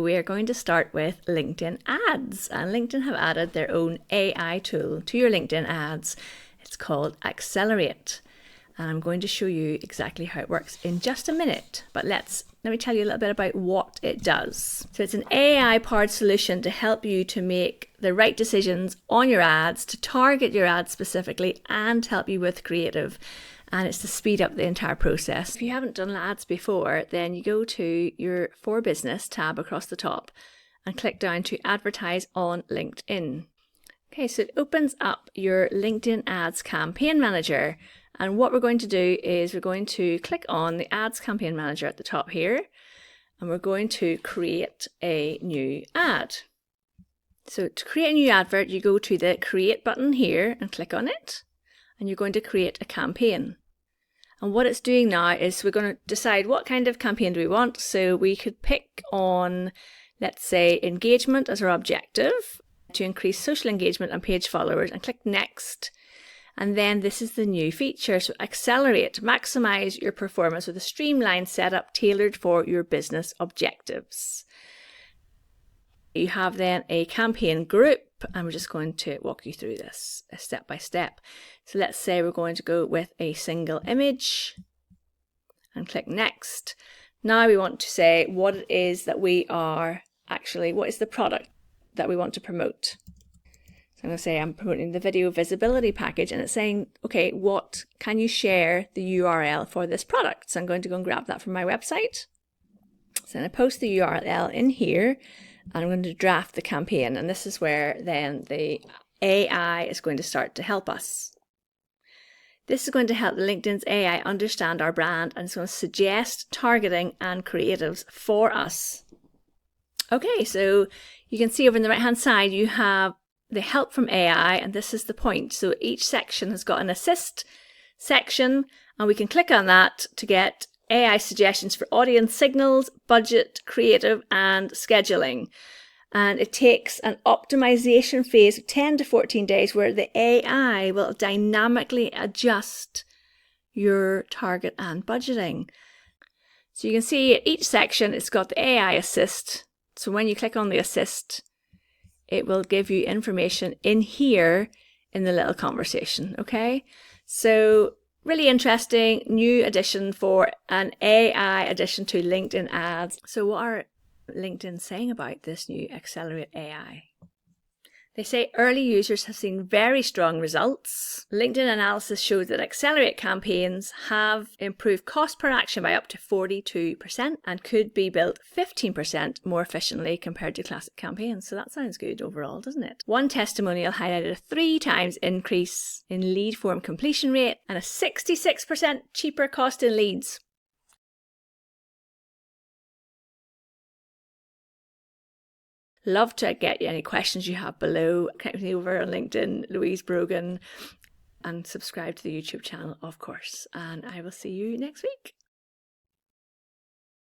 We are going to start with LinkedIn ads, and LinkedIn have added their own AI tool to your LinkedIn ads. It's called Accelerate, and I'm going to show you exactly how it works in just a minute, but let me tell you a little bit about what it does. So it's an AI-powered solution to help you to make the right decisions on your ads, to target your ads specifically, and help you with creative. And it's to speed up the entire process. If you haven't done ads before, then you go to your For Business tab across the top and click down to Advertise on LinkedIn. Okay, so it opens up your LinkedIn Ads Campaign Manager. And what we're going to do is we're going to click on the Ads Campaign Manager at the top here, and we're going to create a new ad. So to create a new advert, you go to the Create button here and click on it, and you're going to create a campaign. And what it's doing now is we're going to decide what kind of campaign do we want. So we could pick on, let's say, engagement as our objective to increase social engagement and page followers, and click Next. And then this is the new feature. So Accelerate, maximize your performance with a streamlined setup tailored for your business objectives. You have then a campaign group, and we're just going to walk you through this step by step. So let's say we're going to go with a single image and click Next. Now we want to say what it is that we are actually, what is the product that we want to promote. So I'm going to say I'm promoting the video visibility package, and it's saying, okay, what can you share the URL for this product? So I'm going to go and grab that from my website. So I'm going to post the URL in here, and I'm going to draft the campaign, and this is where then the AI is going to start to help us. This is going to help LinkedIn's AI understand our brand, and it's going to suggest targeting and creatives for us. Okay, so you can see over on the right hand side you have the help from AI, and this is the point. So each section has got an assist section, and we can click on that to get AI suggestions for audience signals, budget, creative, and scheduling. And it takes an optimization phase of 10 to 14 days where the AI will dynamically adjust your target and budgeting. So you can see at each section it's got the AI assist. So when you click on the assist, it will give you information in here in the little conversation, okay? So really interesting new addition for an AI addition to LinkedIn ads. So what are LinkedIn saying about this new Accelerate AI? They say early users have seen very strong results. LinkedIn analysis shows that Accelerate campaigns have improved cost per action by up to 42% and could be built 15% more efficiently compared to classic campaigns. So that sounds good overall, doesn't it? One testimonial highlighted a 3 times increase in lead form completion rate and a 66% cheaper cost in leads. Love to get any questions you have below. Connect with me over on LinkedIn, Louise Brogan, and subscribe to the YouTube channel, of course. And I will see you next week.